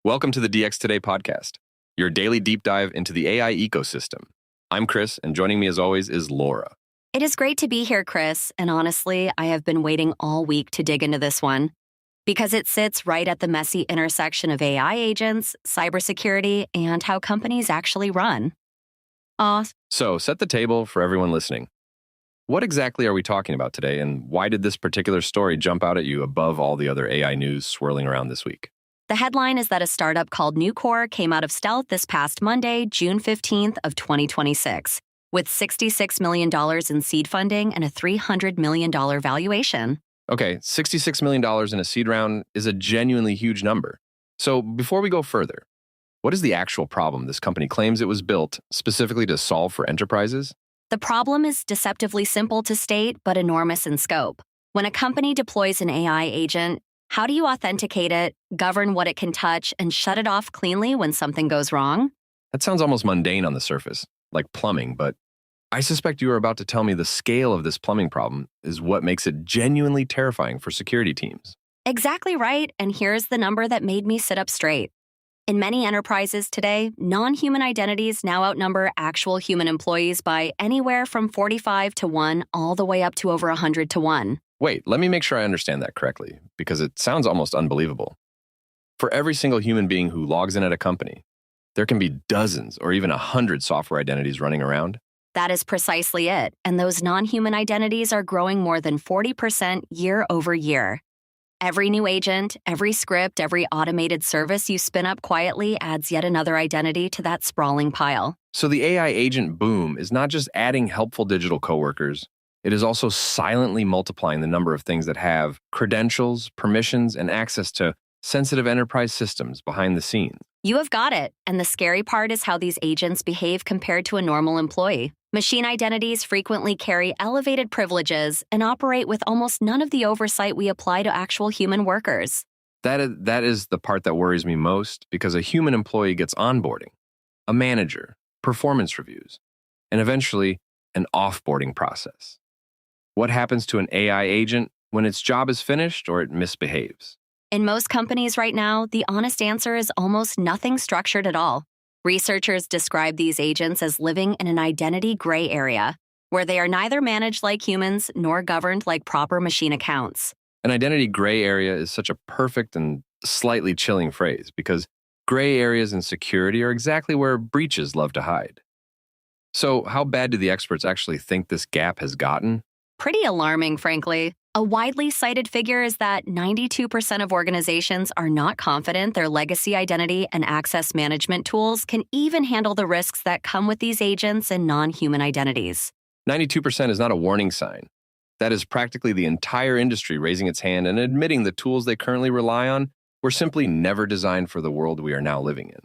Welcome to the DX Today podcast, your daily deep dive into the AI ecosystem. I'm Chris, and joining me as always is Laura. It is great to be here, Chris, and honestly, I have been waiting all week to dig into this one because it sits right at the messy intersection of AI agents, cybersecurity, and how companies actually run. So set the table for everyone listening. What exactly are we talking about today, and why did this particular story jump out at you above all the other AI news swirling around this week? The headline is that a startup called NewCore came out of stealth this past Monday, June 15th of 2026, with $66 million in seed funding and a $300 million valuation. Okay, $66 million in a seed round is a genuinely huge number. So before we go further, what is the actual problem this company claims it was built specifically to solve for enterprises? The problem is deceptively simple to state, but enormous in scope. When a company deploys an AI agent, how do you authenticate it, govern what it can touch, and shut it off cleanly when something goes wrong? That sounds almost mundane on the surface, like plumbing, but I suspect you are about to tell me the scale of this plumbing problem is what makes it genuinely terrifying for security teams. Exactly right, and here's the number that made me sit up straight. In many enterprises today, non-human identities now outnumber actual human employees by anywhere from 45 to 1 all the way up to over 100 to 1. Wait, let me make sure I understand that correctly, because it sounds almost unbelievable. For every single human being who logs in at a company, there can be dozens or even 100 software identities running around. That is precisely it, and those non-human identities are growing more than 40% year over year. Every new agent, every script, every automated service you spin up quietly adds yet another identity to that sprawling pile. So the AI agent boom is not just adding helpful digital coworkers, it is also silently multiplying the number of things that have credentials, permissions, and access to sensitive enterprise systems behind the scenes. You have got it, and the scary part is how these agents behave compared to a normal employee. Machine identities frequently carry elevated privileges and operate with almost none of the oversight we apply to actual human workers. That is the part that worries me most, because a human employee gets onboarding, a manager, performance reviews, and eventually an offboarding process. What happens to an AI agent when its job is finished or it misbehaves? In most companies right now, the honest answer is almost nothing structured at all. Researchers describe these agents as living in an identity gray area, where they are neither managed like humans nor governed like proper machine accounts. An identity gray area is such a perfect and slightly chilling phrase, because gray areas in security are exactly where breaches love to hide. So how bad do the experts actually think this gap has gotten? Pretty alarming, frankly. A widely cited figure is that 92% of organizations are not confident their legacy identity and access management tools can even handle the risks that come with these agents and non-human identities. 92% is not a warning sign. That is practically the entire industry raising its hand and admitting the tools they currently rely on were simply never designed for the world we are now living in.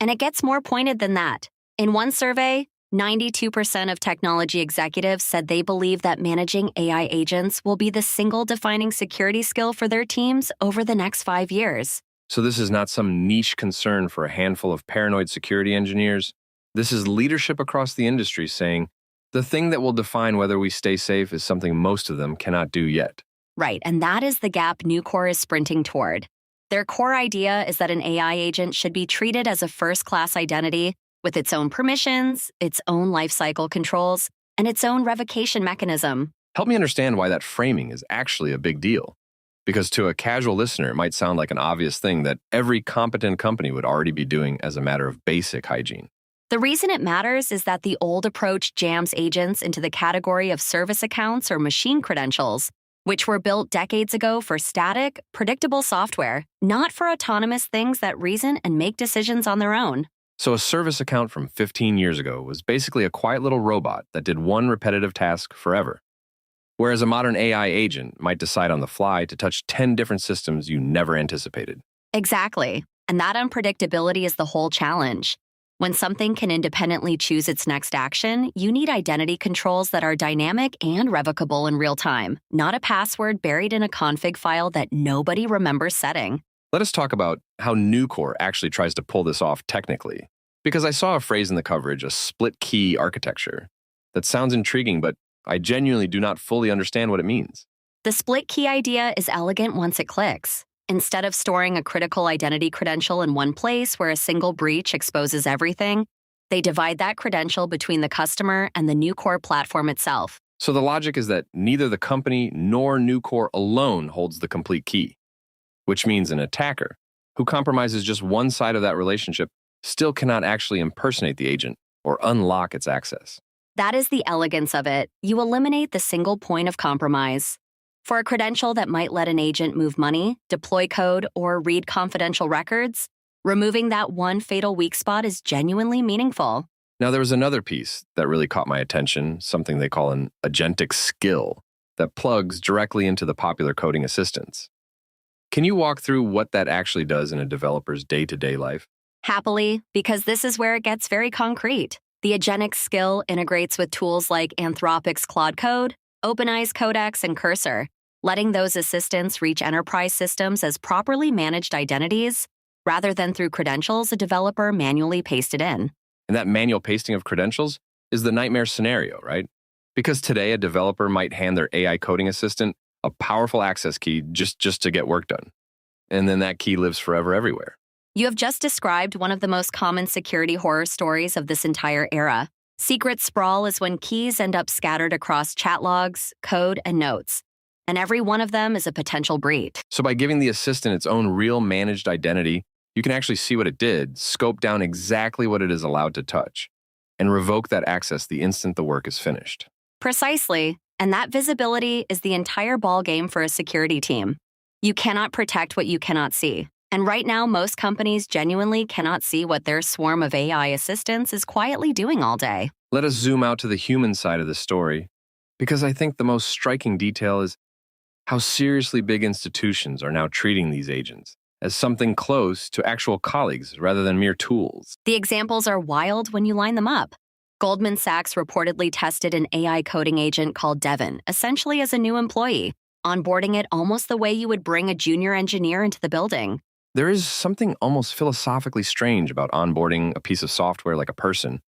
And it gets more pointed than that. In one survey, 92% of technology executives said they believe that managing AI agents will be the single defining security skill for their teams over the next 5 years. So this is not some niche concern for a handful of paranoid security engineers. This is leadership across the industry saying, the thing that will define whether we stay safe is something most of them cannot do yet. Right, and that is the gap NewCore is sprinting toward. Their core idea is that an AI agent should be treated as a first-class identity with its own permissions, its own lifecycle controls, and its own revocation mechanism. Help me understand why that framing is actually a big deal. Because to a casual listener, it might sound like an obvious thing that every competent company would already be doing as a matter of basic hygiene. The reason it matters is that the old approach jams agents into the category of service accounts or machine credentials, which were built decades ago for static, predictable software, not for autonomous things that reason and make decisions on their own. So a service account from 15 years ago was basically a quiet little robot that did one repetitive task forever. Whereas a modern AI agent might decide on the fly to touch 10 different systems you never anticipated. Exactly. And that unpredictability is the whole challenge. When something can independently choose its next action, you need identity controls that are dynamic and revocable in real time, not a password buried in a config file that nobody remembers setting. Let us talk about how NewCore actually tries to pull this off technically. Because I saw a phrase in the coverage, a split key architecture, that sounds intriguing, but I genuinely do not fully understand what it means. The split key idea is elegant once it clicks. Instead of storing a critical identity credential in one place where a single breach exposes everything, they divide that credential between the customer and the NewCore platform itself. So the logic is that neither the company nor NewCore alone holds the complete key, which means an attacker who compromises just one side of that relationship still cannot actually impersonate the agent or unlock its access. That is the elegance of it. You eliminate the single point of compromise. For a credential that might let an agent move money, deploy code, or read confidential records, removing that one fatal weak spot is genuinely meaningful. Now, there was another piece that really caught my attention, something they call an Agentic Skill that plugs directly into the popular coding assistants. Can you walk through what that actually does in a developer's day-to-day life? Happily, because this is where it gets very concrete. The Agentic Skill integrates with tools like Anthropic's Claude Code, OpenAI's Codex, and Cursor, letting those assistants reach enterprise systems as properly managed identities, rather than through credentials a developer manually pasted in. And that manual pasting of credentials is the nightmare scenario, right? Because today a developer might hand their AI coding assistant a powerful access key just to get work done. And then that key lives forever everywhere. You have just described one of the most common security horror stories of this entire era. Secret sprawl is when keys end up scattered across chat logs, code, and notes, and every one of them is a potential breach. So by giving the assistant its own real managed identity, you can actually see what it did, scope down exactly what it is allowed to touch, and revoke that access the instant the work is finished. Precisely, and that visibility is the entire ballgame for a security team. You cannot protect what you cannot see. And right now, most companies genuinely cannot see what their swarm of AI assistants is quietly doing all day. Let us zoom out to the human side of the story, because I think the most striking detail is how seriously big institutions are now treating these agents as something close to actual colleagues rather than mere tools. The examples are wild when you line them up. Goldman Sachs reportedly tested an AI coding agent called Devin, essentially as a new employee, onboarding it almost the way you would bring a junior engineer into the building. There is something almost philosophically strange about onboarding a piece of software like a person,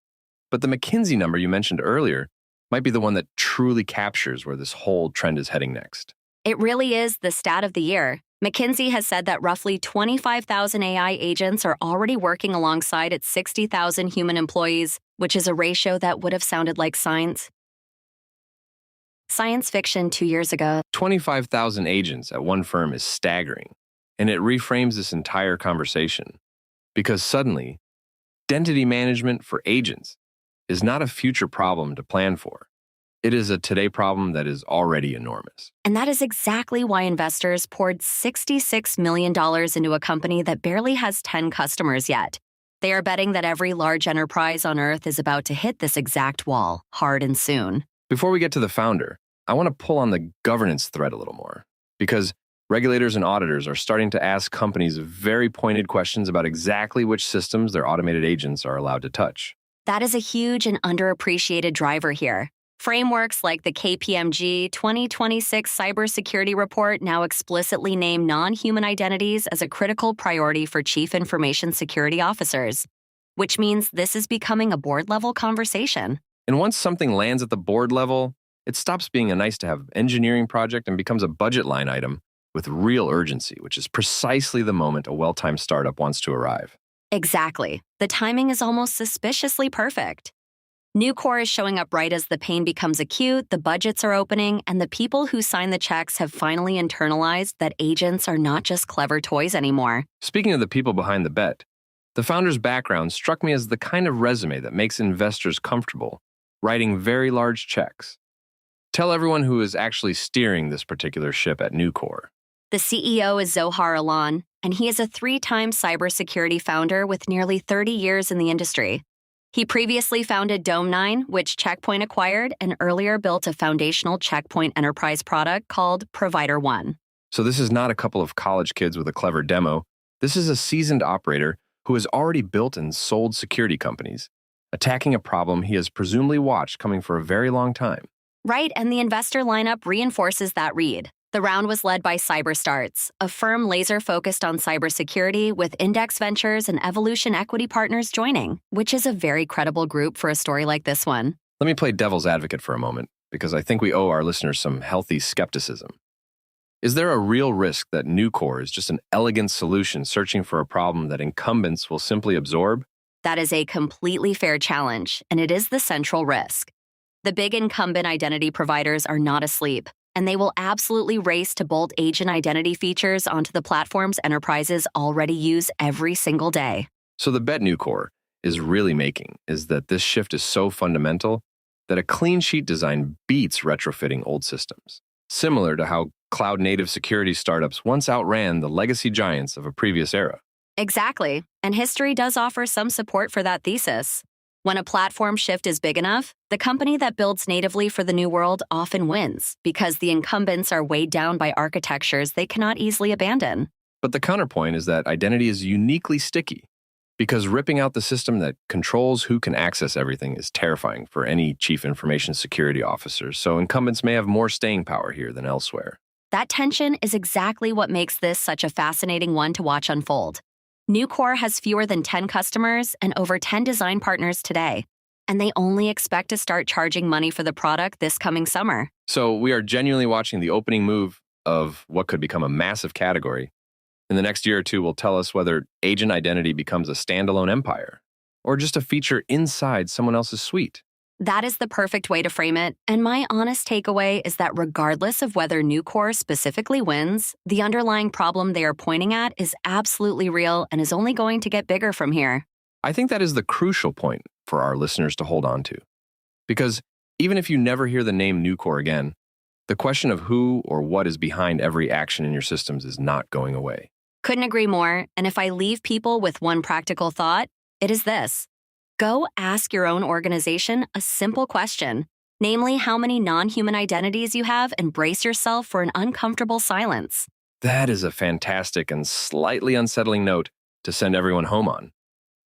but the McKinsey number you mentioned earlier might be the one that truly captures where this whole trend is heading next. It really is the stat of the year. McKinsey has said that roughly 25,000 AI agents are already working alongside its 60,000 human employees, which is a ratio that would have sounded like science fiction 2 years ago. 25,000 agents at one firm is staggering, and it reframes this entire conversation. Because suddenly, identity management for agents is not a future problem to plan for. It is a today problem that is already enormous. And that is exactly why investors poured $66 million into a company that barely has 10 customers yet. They are betting that every large enterprise on Earth is about to hit this exact wall, hard and soon. Before we get to the founder, I want to pull on the governance thread a little more, because regulators and auditors are starting to ask companies very pointed questions about exactly which systems their automated agents are allowed to touch. That is a huge and underappreciated driver here. Frameworks like the KPMG 2026 Cybersecurity Report now explicitly name non-human identities as a critical priority for chief information security officers, which means this is becoming a board-level conversation. And once something lands at the board level, it stops being a nice-to-have engineering project and becomes a budget line item with real urgency, which is precisely the moment a well-timed startup wants to arrive. Exactly. The timing is almost suspiciously perfect. NewCore is showing up right as the pain becomes acute, the budgets are opening, and the people who sign the checks have finally internalized that agents are not just clever toys anymore. Speaking of the people behind the bet, the founder's background struck me as the kind of resume that makes investors comfortable writing very large checks. Tell everyone who is actually steering this particular ship at NewCore. The CEO is Zohar Alan, and he is a 3-time cybersecurity founder with nearly 30 years in the industry. He previously founded Dome9, which Checkpoint acquired, and earlier built a foundational Checkpoint enterprise product called Provider One. So this is not a couple of college kids with a clever demo. This is a seasoned operator who has already built and sold security companies, attacking a problem he has presumably watched coming for a very long time. Right, and the investor lineup reinforces that read. The round was led by CyberStarts, a firm laser-focused on cybersecurity with Index Ventures and Evolution Equity Partners joining, which is a very credible group for a story like this one. Let me play devil's advocate for a moment, because I think we owe our listeners some healthy skepticism. Is there a real risk that NewCore is just an elegant solution searching for a problem that incumbents will simply absorb? That is a completely fair challenge, and it is the central risk. The big incumbent identity providers are not asleep, and they will absolutely race to bolt agent identity features onto the platforms enterprises already use every single day. So the bet NewCore is really making is that this shift is so fundamental that a clean sheet design beats retrofitting old systems, similar to how cloud-native security startups once outran the legacy giants of a previous era. Exactly, and history does offer some support for that thesis. When a platform shift is big enough, the company that builds natively for the new world often wins because the incumbents are weighed down by architectures they cannot easily abandon. But the counterpoint is that identity is uniquely sticky because ripping out the system that controls who can access everything is terrifying for any chief information security officer, so incumbents may have more staying power here than elsewhere. That tension is exactly what makes this such a fascinating one to watch unfold. NewCore has fewer than 10 customers and over 10 design partners today, and they only expect to start charging money for the product this coming summer. So we are genuinely watching the opening move of what could become a massive category. In the next year or two, will tell us whether agent identity becomes a standalone empire or just a feature inside someone else's suite. That is the perfect way to frame it, and my honest takeaway is that regardless of whether NewCore specifically wins, the underlying problem they are pointing at is absolutely real and is only going to get bigger from here. I think that is the crucial point for our listeners to hold on to. Because even if you never hear the name NewCore again, the question of who or what is behind every action in your systems is not going away. Couldn't agree more, and if I leave people with one practical thought, it is this. Go ask your own organization a simple question, namely how many non-human identities you have, and brace yourself for an uncomfortable silence. That is a fantastic and slightly unsettling note to send everyone home on.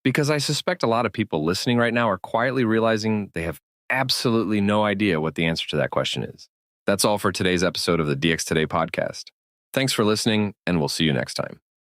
Because I suspect a lot of people listening right now are quietly realizing they have absolutely no idea what the answer to that question is. That's all for today's episode of the DX Today podcast. Thanks for listening, and we'll see you next time.